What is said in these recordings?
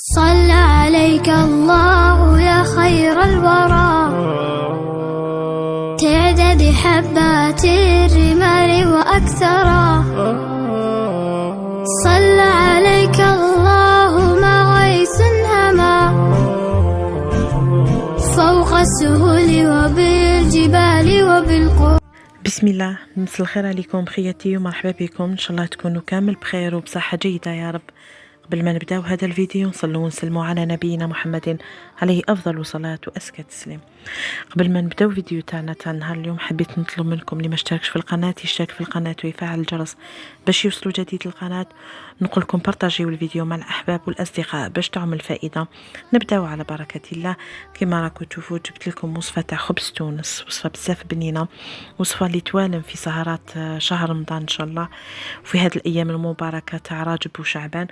صلى عليك الله يا خير الورى تعدد حبات الرمال وأكثرا. صلى عليك الله ما غيث هما فوق السهول وبالجبال وبالقرى. بسم الله، مساء الخير عليكم بخياتي ومرحبا بكم. ان شاء الله تكونوا كامل بخير وبصحة جيدة يا رب. قبل ما نبداو هذا الفيديو نصلوا ونسلموا على نبينا محمد عليه افضل صلاة وازكى تسليم. قبل ما نبداو فيديو تاعنا تاع نهار اليوم حبيت نطلب منكم اللي ما اشتركش في القناة يشترك في القناة ويفعل الجرس باش يوصلوا جديد القناة. نقول لكم بارطاجيو الفيديو مع الاحباب والاصدقاء باش تعمل فائدة. نبداو على بركة الله. كما راكم تشوفوا جبت لكم وصفة تاع خبز تونس، وصفة بزاف بنينة، وصفة اللي توالم في سهرات شهر رمضان ان شاء الله وفي هذه الايام المباركة تاع راجب وشعبان.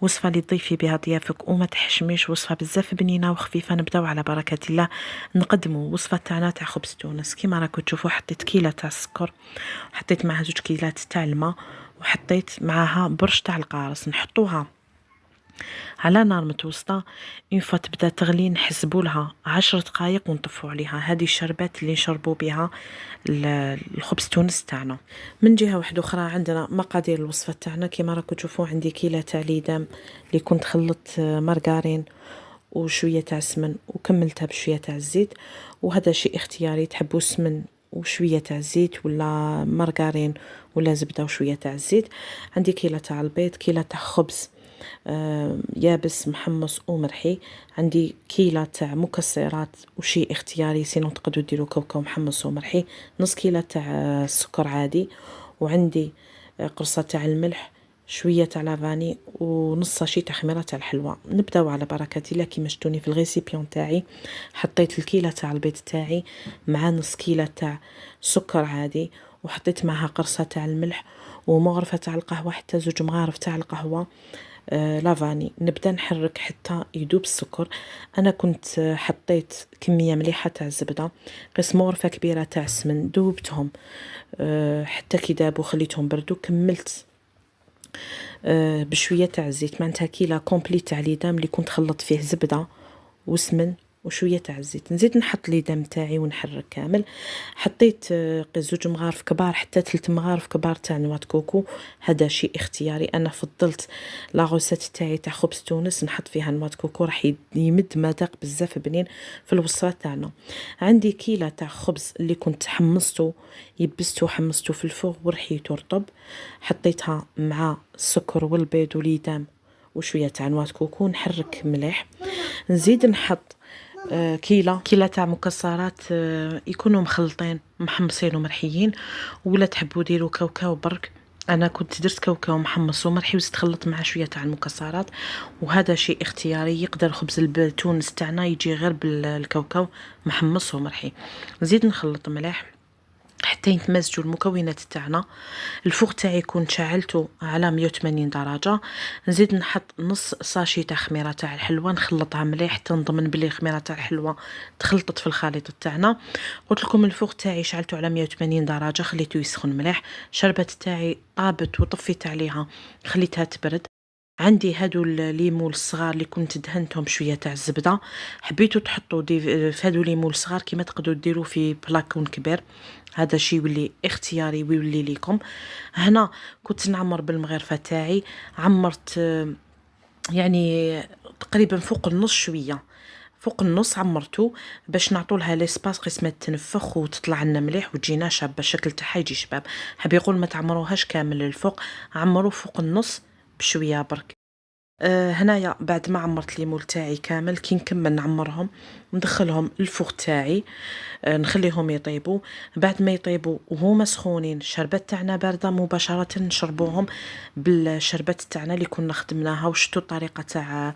وصفة اللي تضيفي بها ضيافك وما تحشميش، وصفة بزاف بنينة وخفيفة. نبداو على بركة الله نقدموا وصفة تاعنا تاع خبز تونس. كيما راكم تشوفوا حطيت كيلة تاع السكر، حطيت معها 2 كيلات تاع الماء، وحطيت معها برش تاع القارص. نحطوها على نار متوسطة. اون فوا تبدا تغلي نحسبوا لها 10 دقائق ونطفوا عليها. هذه الشربات اللي نشربوا بها الخبز تونس تاعنا. من جهه واحده اخرى عندنا مقادير الوصفه تاعنا. كما راكم تشوفوا عندي كيلة تاع ليدام اللي كنت خلطت مارغرين وشويه تاع سمن وكملتها بشويه تاع الزيت، وهذا شيء اختياري، تحبوا سمن وشويه تاع زيت ولا مارغرين ولا زبده وشويه تاع الزيت. عندي كيلة تاع البيض، كيلة تاع خبز يابس محمص ومرحي. عندي كيلة تاع مكسرات وشيء اختياري، سينو تقدروا ديروا كاوكاو محمص ومرحي. نص كيلة تاع السكر عادي، وعندي قرصة تاع الملح، شوية تاع لافاني، ونص ساشي تاع خميرة تاع الحلوى. نبداو على بركة الله. كيما شفتوني في الغيسيبيون تاعي حطيت الكيلة تاع البيض تاعي مع نص كيلة تاع سكر عادي، وحطيت معها قرصة تاع الملح ومغرفة تاع القهوة، حتى 2 مغارف تاع القهوة لافاني. نبدا نحرك حتى يذوب السكر. انا كنت حطيت كميه مليحه تاع الزبده، قسم مغرفه كبيره تاع السمن، ذوبتهم حتى كي دابوا خليتهم بردوا. كملت بشويه تاع الزيت، معناتها كيلة كومبلي تاع ليدام اللي كنت خلطت فيه زبده وسمن وشويه تاع الزيت. نزيد نحط ليدام تاعي ونحرك كامل. حطيت 2 مغارف كبار حتى 3 مغارف كبار تاع نواه كوكو. هذا شيء اختياري، انا فضلت لا غوسيت تاعي تاع خبز تونس نحط فيها نواه كوكو، راح يمد مذاق بزاف بنين في الوصفه تاعنا. عندي كيلة تاع خبز اللي كنت حمصته، يبسته حمصته في الفوغ ورحيته رطب، حطيتها مع السكر والبيض وليدام وشويه تاع نواه كوكو. نحرك مليح. نزيد نحط كيلة تاع مكسرات يكونوا مخلطين محمصين ومرحيين، ولا تحبوا ديروا كاوكاو برك. انا كنت درت كاوكاو محمص ومرحي وزدت خلط مع شويه تاع المكسرات، وهذا شيء اختياري. يقدر خبز التونس تاعنا يجي غير بالكاوكاو محمص ومرحي. نزيد نخلط مليح حتى يتمزجوا المكونات تاعنا. الفوغ تاعي كنت شعلته على 180 درجه. نزيد نحط نص ساشي تاع خميره تاع الحلوى، نخلطها مليح حتى نضمن بلي الخميره تاع الحلوى تخلطت في الخليط تاعنا. قلت لكم الفوغ تاعي شعلته على 180 درجه، خليته يسخن مليح. شربت تاعي طابت وطفيت عليها خليتها تبرد. عندي هادو الليمون الصغار اللي كنت دهنتهم شويه تاع الزبده، حبيتو تحطوا في هادو الليمون الصغار كيما تقدروا ديروا في بلاكون كبير. هذا شيء يولي اختياري ويولي ليكم. هنا كنت نعمر بالمغرفه تاعي، عمرت يعني تقريبا فوق النص، شويه فوق النص عمرته باش نعطوا لها ليسباس قسمه تنفخ وتطلع لنا مليح وتجينا شابه، الشكل تاعها يجي شباب. حاب يقول ما تعمروهاش كامل للفوق، عمروا فوق النص بشويه برك. هنايا بعد ما عمرت ليمول تاعي كامل، كي نكمل نعمرهم ندخلهم الفوغ تاعي، نخليهم يطيبوا. بعد ما يطيبوا وهما سخونين الشربات تاعنا بارده، مباشره نشربوهم بالشربات تاعنا اللي كنا خدمناها. وشتو الطريقه تاع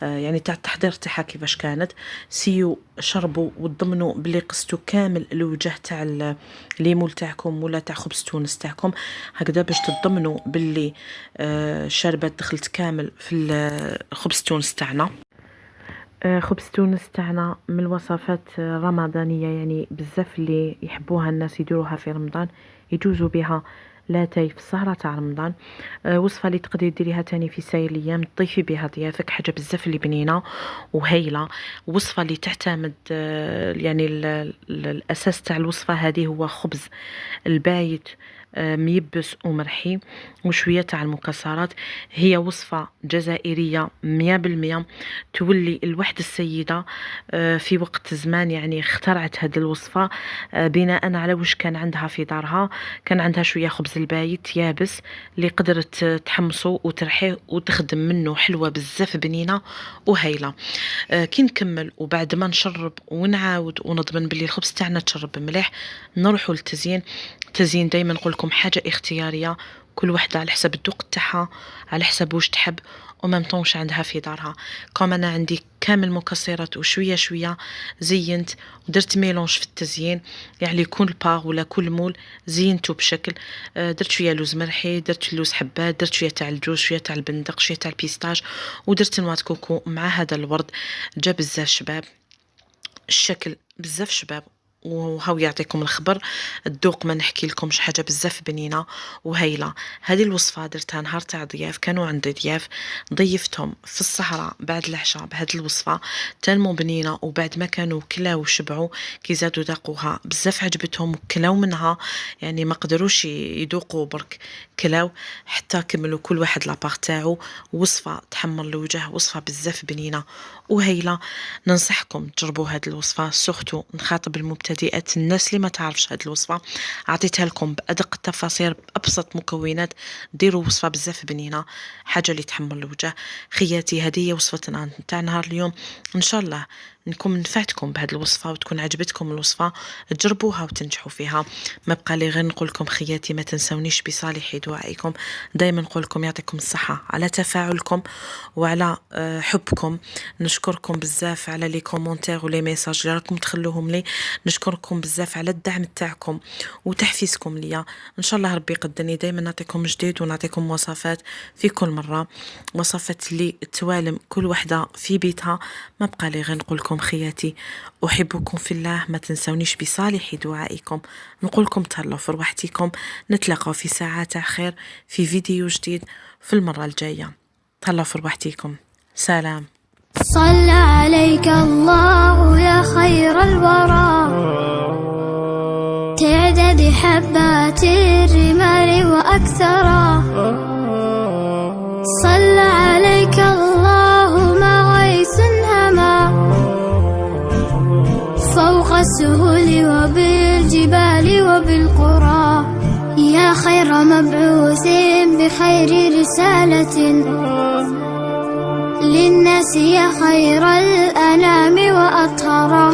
يعني تاع التحضير تاعها كيفاش كانت. سيو شربوا وتضمنوا بلي قستوا كامل الوجه تاع الليمول تاعكم ولا تاع خبز تونس تاعكم، هكذا باش تضمنوا بلي الشربات دخلت كامل في خبز تونس تاعنا. خبز تونس تاعنا من الوصفات الرمضانيه، يعني بزاف اللي يحبوها الناس يديروها في رمضان، يجوزوا بها لاتاي في السهرة تاع رمضان. وصفة اللي تقدري ديريها تاني في ساير الايام، تضيفي بها ضيافك، حاجة بزاف اللي بنينة وهايلة. وصفة اللي تعتمد يعني الاساس تاع الوصفة هذه هو خبز البايت ميبس ومرحي وشوية تاع المكسرات. هي وصفة جزائرية 100%، تولي الوحدة السيدة في وقت زمان يعني اخترعت هذه الوصفة بناء على وش كان عندها في دارها. كان عندها شوية خبز البايت يابس اللي قدرت تحمصه وترحيه وتخدم منه حلوة بزاف بنينة وهايلة. كي نكمل وبعد ما نشرب ونعاود ونضمن باللي الخبز تاعنا تشرب مليح، نروحوا للتزيين. التزيين دايما نقول لكم حاجة اختيارية، كل وحدة على حسب الذوق تاعها، على حسب واش تحب وما مطونش عندها في دارها. كم انا عندي كامل مكسرات وشويه شويه زينت ودرت ميلونج في التزيين، يعني كل باغ ولا كل مول زينته بشكل. درت شويه لوز مرحي، درت لوز حبات، درت شويه تاع الجوز، شويه تاع البندق، شويه تاع البيستاج، ودرت نواه كوكو مع هذا الورد. جا بزاف شباب، الشكل بزاف شباب، وهاو يعطيكم الخبر. الذوق ما نحكي لكمش، حاجه بزاف بنينه وهايله. هذه الوصفه درتها نهار تاع ضياف، كانوا عندي ضياف ضيفتهم في السهره بعد العشاء بهذه الوصفه تنمو بنينه. وبعد ما كانوا كلاو وشبعوا كي زادوا ذاقوها بزاف عجبتهم وكلاو منها، يعني ما قدروش يذوقوا برك، كلاو حتى كملوا كل واحد لاباغ تاعو. وصفه تحمر الوجه، وصفه بزاف بنينه وهايله. ننصحكم تجربوا هذه الوصفه، سورتو نخاطب المبتدئات، الناس اللي ما تعرفش هذه الوصفه عطيتها لكم بادق التفاصيل بابسط مكونات. ديروا وصفه بزاف بنينه، حاجه اللي تحمر الوجه. خياتي هذه هي وصفتنا تاع نهار اليوم، ان شاء الله نكون نفعتكم بهذه الوصفه وتكون عجبتكم الوصفه، تجربوها وتنجحوا فيها. ما بقى لي غير نقول لكم خياتي ما تنسونيش بصالح دعائكم. دائما نقول لكم يعطيكم الصحه على تفاعلكم وعلى حبكم. نشكركم بزاف على لي كومونتير ولي ميساج اللي راكم تخلوهم لي. نشكركم بزاف على الدعم تاعكم وتحفيزكم ليا. ان شاء الله ربي يقدرني دائما نعطيكم جديد ونعطيكم وصفات في كل مره، وصفات اللي توالم كل وحده في بيتها. ما بقى لي غير نقول لكم خياتي احبكم في الله، ما تنسونيش بصالح دعائكم. نقول لكم تهلاو في روحتكم، نتلاقاو في ساعات خير في فيديو جديد في المره الجايه. تهلاو في روحتكم، سلام. صلى عليك الله يا خير الورى، تعدد حبات الرمال وأكثرا. صلى عليك الله مع غيث هما، فوق السهول وبالجبال وبالقرى. يا خير مبعوث بخير رسالة للناس، يا خير الأنام وأطهرا.